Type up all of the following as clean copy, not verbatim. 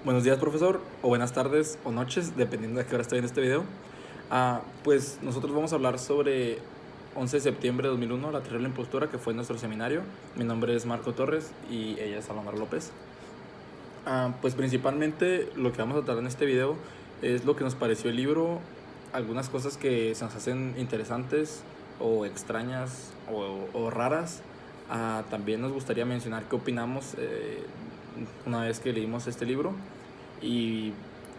Buenos días, profesor, o buenas tardes o noches, dependiendo de qué hora estoy en este video. Pues nosotros vamos a hablar sobre 11 de septiembre de 2001, la terrible impostura, que fue nuestro seminario. Mi nombre es Marco Torres y ella es Salomar López. Pues principalmente lo que vamos a tratar en este video es lo que nos pareció el libro, algunas cosas que se nos hacen interesantes o extrañas o raras. También nos gustaría mencionar qué opinamos una vez que leímos este libro y,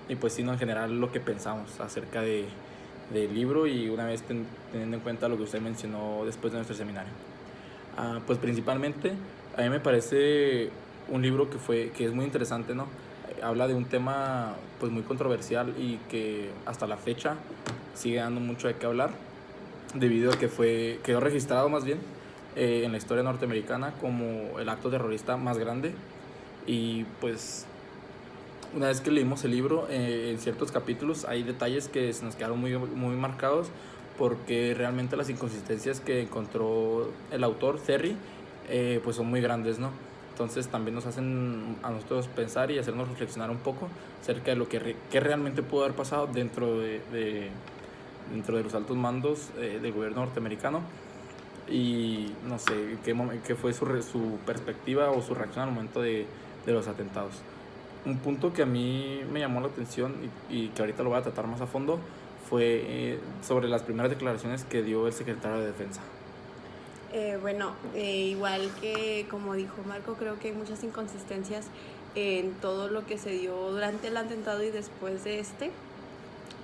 y pues sí, ¿no? En general lo que pensamos acerca del libro y una vez teniendo en cuenta lo que usted mencionó después de nuestro seminario. Pues principalmente a mí me parece un libro que es muy interesante, ¿no? Habla de un tema pues muy controversial y que hasta la fecha sigue dando mucho de qué hablar, debido a que quedó registrado más bien en la historia norteamericana como el acto terrorista más grande. Y pues una vez que leímos el libro, en ciertos capítulos hay detalles que se nos quedaron muy marcados, porque realmente las inconsistencias que encontró el autor, Terry, pues son muy grandes, ¿no? Entonces también nos hacen a nosotros pensar y hacernos reflexionar un poco acerca de lo que realmente pudo haber pasado dentro de los altos mandos del gobierno norteamericano. Y no sé qué fue su perspectiva o su reacción al momento de los atentados. Un punto que a mí me llamó la atención y que ahorita lo voy a tratar más a fondo fue sobre las primeras declaraciones que dio el secretario de Defensa. Igual que como dijo Marco, creo que hay muchas inconsistencias en todo lo que se dio durante el atentado y después de este.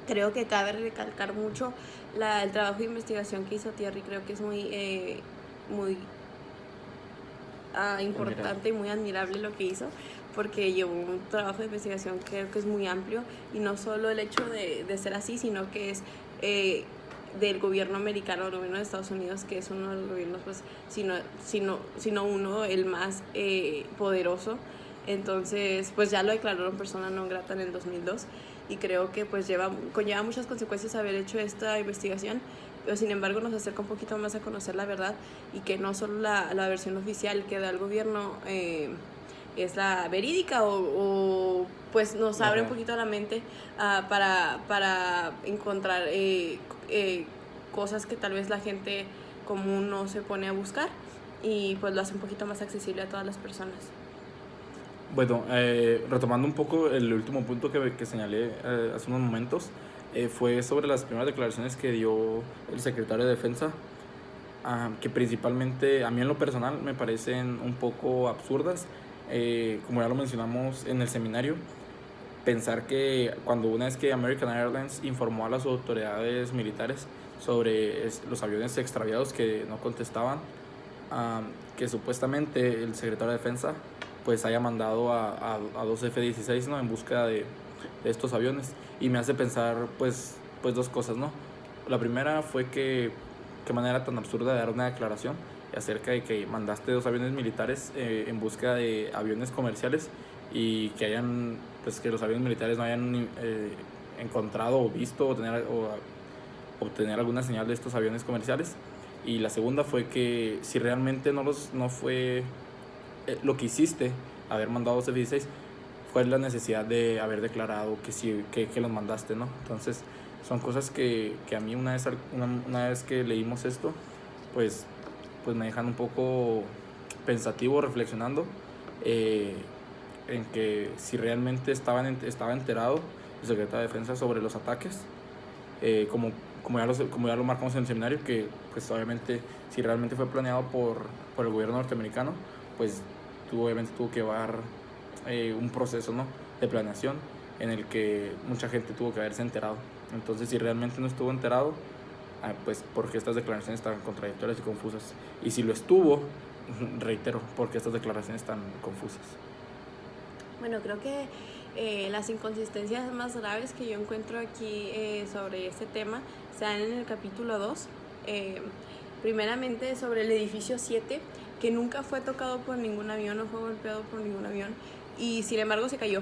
Creo que cabe recalcar mucho el trabajo de investigación que hizo Thierry. Creo que es muy importante y muy admirable lo que hizo, porque llevó un trabajo de investigación que creo que es muy amplio, y no solo el hecho de ser así, sino que es del gobierno americano, el gobierno de Estados Unidos, que es uno de los gobiernos, pues, sino uno, el más poderoso. Entonces, pues ya lo declararon persona non grata en el 2002, y creo que pues conlleva muchas consecuencias haber hecho esta investigación, pero sin embargo nos acerca un poquito más a conocer la verdad, y que no solo la versión oficial que da el gobierno es la verídica, o pues nos abre un poquito la mente para encontrar cosas que tal vez la gente común no se pone a buscar, y pues lo hace un poquito más accesible a todas las personas. Bueno, retomando un poco el último punto que señalé hace unos momentos, fue sobre las primeras declaraciones que dio el secretario de Defensa, que principalmente a mí en lo personal me parecen un poco absurdas. Como ya lo mencionamos en el seminario, pensar que una vez que American Airlines informó a las autoridades militares sobre los aviones extraviados que no contestaban, que supuestamente el secretario de Defensa pues haya mandado a dos F-16, ¿no? En busca de estos aviones. Y me hace pensar pues dos cosas, ¿no? La primera fue que qué manera tan absurda de dar una declaración acerca de que mandaste dos aviones militares en busca de aviones comerciales, y que que los aviones militares no hayan encontrado o visto o obtener alguna señal de estos aviones comerciales. Y la segunda fue que si realmente no fue lo que hiciste, haber mandado dos F-16, fue la necesidad de haber declarado que sí, que los mandaste, ¿no? Entonces son cosas que a mí una vez que leímos esto, pues me dejan un poco pensativo, reflexionando en que si realmente estaba enterado el secretario de Defensa sobre los ataques, como ya lo marcamos en el seminario, que pues obviamente si realmente fue planeado por el gobierno norteamericano, pues obviamente tuvo que llevar un proceso, ¿no? De planeación en el que mucha gente tuvo que haberse enterado. Entonces, si realmente no estuvo enterado, pues porque estas declaraciones estaban contradictorias y confusas. Y si lo estuvo, reitero, porque estas declaraciones están confusas. Bueno, creo que las inconsistencias más graves que yo encuentro aquí sobre este tema se dan en el capítulo 2. Primeramente sobre el edificio 7, que nunca fue tocado por ningún avión, no fue golpeado por ningún avión, y sin embargo se cayó.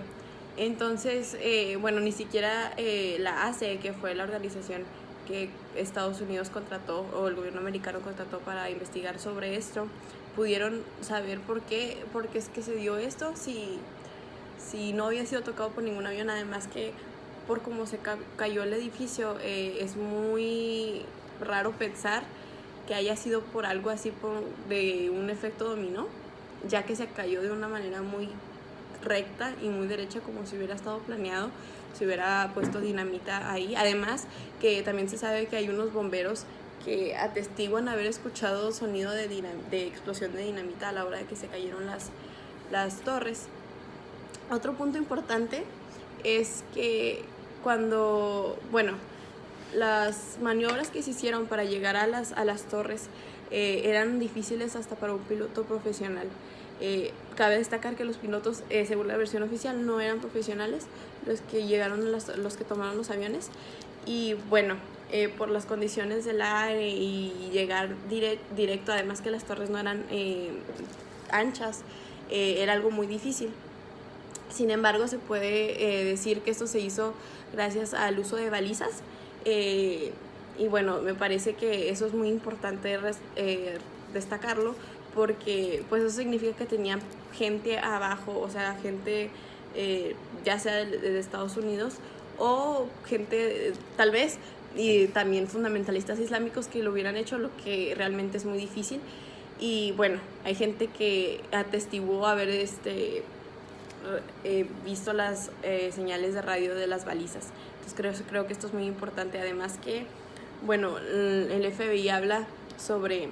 Entonces, ni siquiera la ACE, que fue la organización que Estados Unidos contrató, o el gobierno americano contrató para investigar sobre esto, pudieron saber por qué es que se dio esto, si si no había sido tocado por ningún avión, además que por cómo se cayó el edificio, es muy raro pensar que haya sido por algo así, de un efecto dominó, ya que se cayó de una manera muy recta y muy derecha, como si hubiera estado planeado, si hubiera puesto dinamita ahí. Además que también se sabe que hay unos bomberos que atestiguan haber escuchado sonido de explosión de dinamita a la hora de que se cayeron las torres. Otro punto importante es que las maniobras que se hicieron para llegar a las torres eran difíciles hasta para un piloto profesional. Cabe destacar que los pilotos, según la versión oficial, no eran profesionales los que llegaron, los que tomaron los aviones. Y bueno, por las condiciones del aire y llegar directo, además que las torres no eran anchas, era algo muy difícil. Sin embargo, se puede decir que esto se hizo gracias al uso de balizas. Y bueno, me parece que eso es muy importante destacarlo, porque pues eso significa que tenían gente abajo, o sea, gente ya sea de Estados Unidos o gente tal vez, y también fundamentalistas islámicos que lo hubieran hecho, lo que realmente es muy difícil. Y bueno, hay gente que atestiguó haber visto las señales de radio de las balizas. Entonces creo que esto es muy importante. Además que, bueno, el FBI habla sobre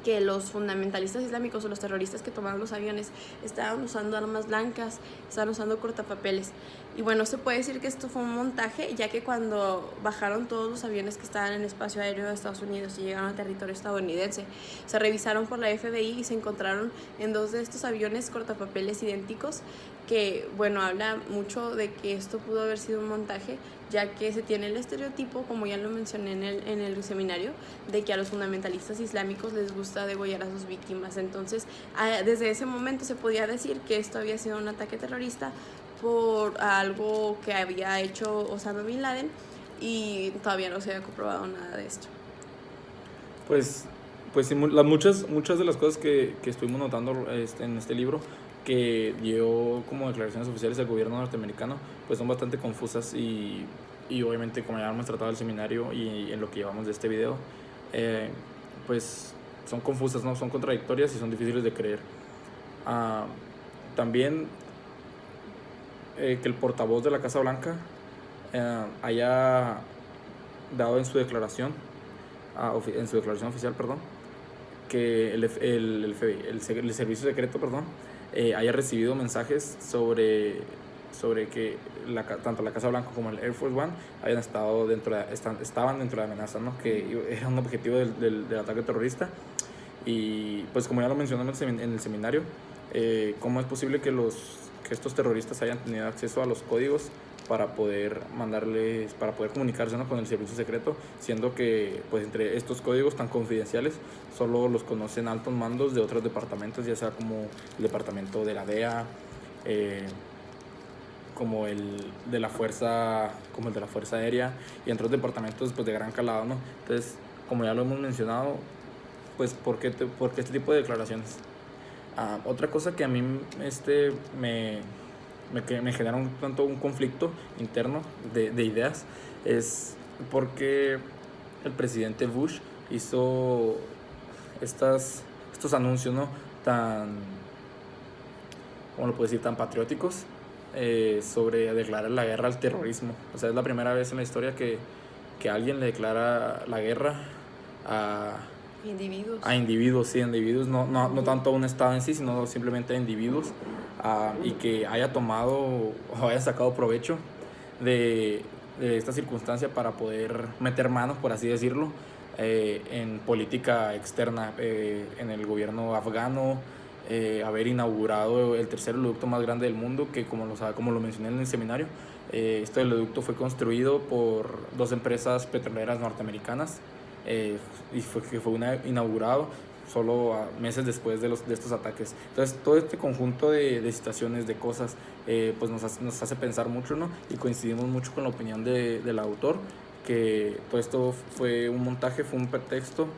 que los fundamentalistas islámicos o los terroristas que tomaron los aviones estaban usando armas blancas, estaban usando cortapapeles. Y bueno, se puede decir que esto fue un montaje, ya que cuando bajaron todos los aviones que estaban en el espacio aéreo de Estados Unidos y llegaron al territorio estadounidense, se revisaron por la FBI y se encontraron en 2 de estos aviones cortapapeles idénticos, que bueno, habla mucho de que esto pudo haber sido un montaje, ya que se tiene el estereotipo, como ya lo mencioné en el seminario, de que a los fundamentalistas islámicos les gusta degollar a sus víctimas. Entonces, desde ese momento se podía decir que esto había sido un ataque terrorista por algo que había hecho Osama Bin Laden, y todavía no se había comprobado nada de esto. Pues sí, muchas de las cosas que estuvimos notando en este libro, que dio como declaraciones oficiales del gobierno norteamericano, pues son bastante confusas y obviamente, como ya hemos tratado el seminario y en lo que llevamos de este video, pues son confusas, ¿no? Son contradictorias y son difíciles de creer. También que el portavoz de la Casa Blanca haya dado en su declaración oficial, que el FBI, el servicio secreto, haya recibido mensajes sobre que tanto la Casa Blanca como el Air Force One estaban dentro de amenazas, ¿no? Que era un objetivo del ataque terrorista. Y pues como ya lo mencionamos en el seminario, ¿cómo es posible que estos terroristas hayan tenido acceso a los códigos para poder comunicarse, ¿no?, con el servicio secreto, siendo que pues entre estos códigos tan confidenciales solo los conocen altos mandos de otros departamentos, ya sea como el departamento de la DEA, como el de la Fuerza Aérea, y entre otros departamentos pues de gran calado, ¿no? Entonces, como ya lo hemos mencionado, pues ¿por qué este tipo de declaraciones? Otra cosa que a mí me genera un conflicto interno de ideas es porque el presidente Bush hizo estos anuncios, ¿no?, ¿cómo lo puedo decir?, tan patrióticos, sobre declarar la guerra al terrorismo. O sea, es la primera vez en la historia que alguien le declara la guerra a individuos, no tanto a un estado en sí, sino simplemente a individuos, y que haya tomado o haya sacado provecho de esta circunstancia para poder meter manos, por así decirlo, en política externa, en el gobierno afgano, haber inaugurado el tercer oleoducto más grande del mundo, que como lo mencioné en el seminario, este oleoducto fue construido por 2 empresas petroleras norteamericanas, y fue inaugurado solo meses después de estos ataques. Entonces, todo este conjunto de situaciones, de cosas, pues nos hace pensar mucho, ¿no? Y coincidimos mucho con la opinión del autor, que todo esto fue un montaje, fue un pretexto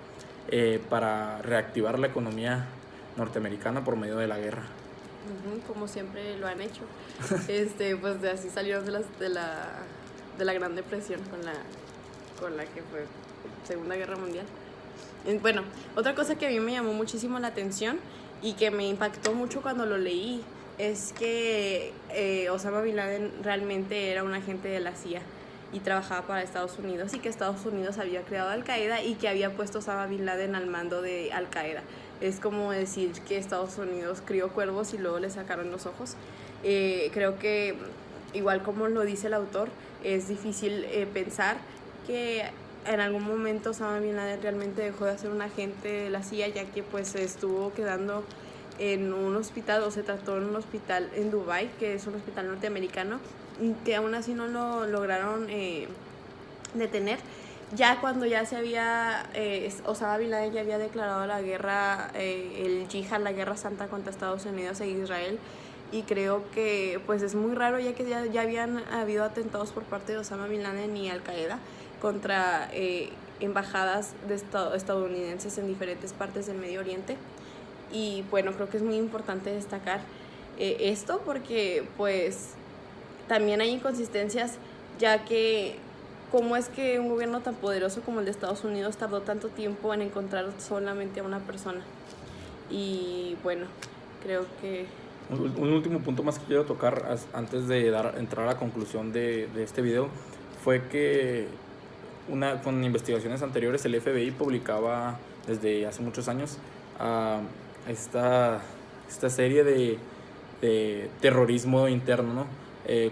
para reactivar la economía norteamericana por medio de la guerra. Como siempre lo han hecho. Pues de así salieron de la Gran Depresión con la que fue Segunda Guerra Mundial. Bueno, otra cosa que a mí me llamó muchísimo la atención y que me impactó mucho cuando lo leí es que Osama Bin Laden realmente era un agente de la CIA y trabajaba para Estados Unidos, y que Estados Unidos había creado Al Qaeda y que había puesto a Osama Bin Laden al mando de Al Qaeda. Es como decir que Estados Unidos crió cuervos y luego le sacaron los ojos. Creo que, igual como lo dice el autor, es difícil pensar que en algún momento Osama Bin Laden realmente dejó de ser un agente de la CIA, ya que pues se estuvo quedando en un hospital, o se trató en un hospital en Dubái, que es un hospital norteamericano, que aún así no lo lograron detener. Ya cuando ya se había, Osama Bin Laden ya había declarado la guerra, el yihad, la guerra santa contra Estados Unidos e Israel, y creo que pues es muy raro, ya que ya habían habido atentados por parte de Osama Bin Laden y Al Qaeda contra embajadas de estadounidenses en diferentes partes del Medio Oriente. Y bueno, creo que es muy importante destacar esto, porque pues también hay inconsistencias, ya que cómo es que un gobierno tan poderoso como el de Estados Unidos tardó tanto tiempo en encontrar solamente a una persona. Y bueno, creo que... Un último punto más que quiero tocar antes de entrar a la conclusión de este video fue que con investigaciones anteriores el FBI publicaba desde hace muchos años esta serie de terrorismo interno, ¿no?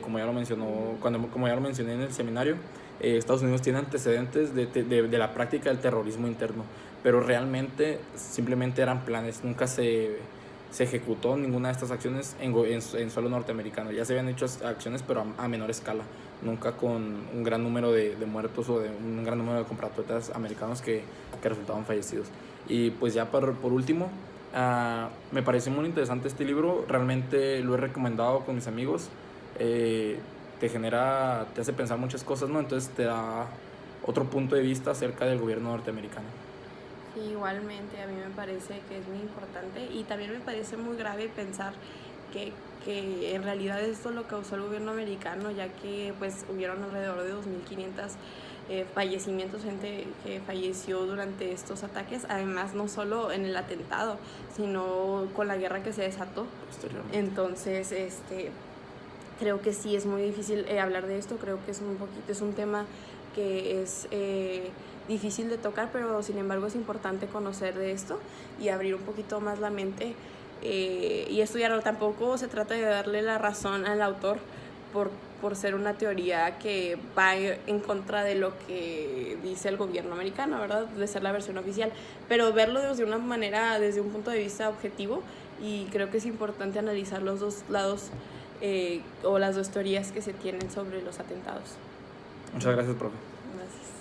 Como ya lo mencioné en el seminario, Estados Unidos tiene antecedentes de la práctica del terrorismo interno, pero realmente simplemente eran planes, nunca se ejecutó ninguna de estas acciones en suelo norteamericano. Ya se habían hecho acciones, pero a menor escala, nunca con un gran número de muertos o de un gran número de compatriotas americanos que resultaban fallecidos. Y pues ya por último, me pareció muy interesante este libro, realmente lo he recomendado con mis amigos. Te hace pensar muchas cosas, ¿no? Entonces te da otro punto de vista acerca del gobierno norteamericano. Sí, igualmente, a mí me parece que es muy importante, y también me parece muy grave pensar que en realidad esto lo causó el gobierno americano, ya que pues hubieron alrededor de 2.500 fallecimientos, gente que falleció durante estos ataques, además no solo en el atentado, sino con la guerra que se desató. Entonces, creo que sí es muy difícil hablar de esto. Creo que es un tema que es difícil de tocar, pero sin embargo es importante conocer de esto y abrir un poquito más la mente y estudiarlo. Tampoco se trata de darle la razón al autor por ser una teoría que va en contra de lo que dice el gobierno americano, ¿verdad? De ser la versión oficial, pero verlo desde una manera, desde un punto de vista objetivo, y creo que es importante analizar los dos lados o las dos teorías que se tienen sobre los atentados. Muchas gracias, profe. Gracias.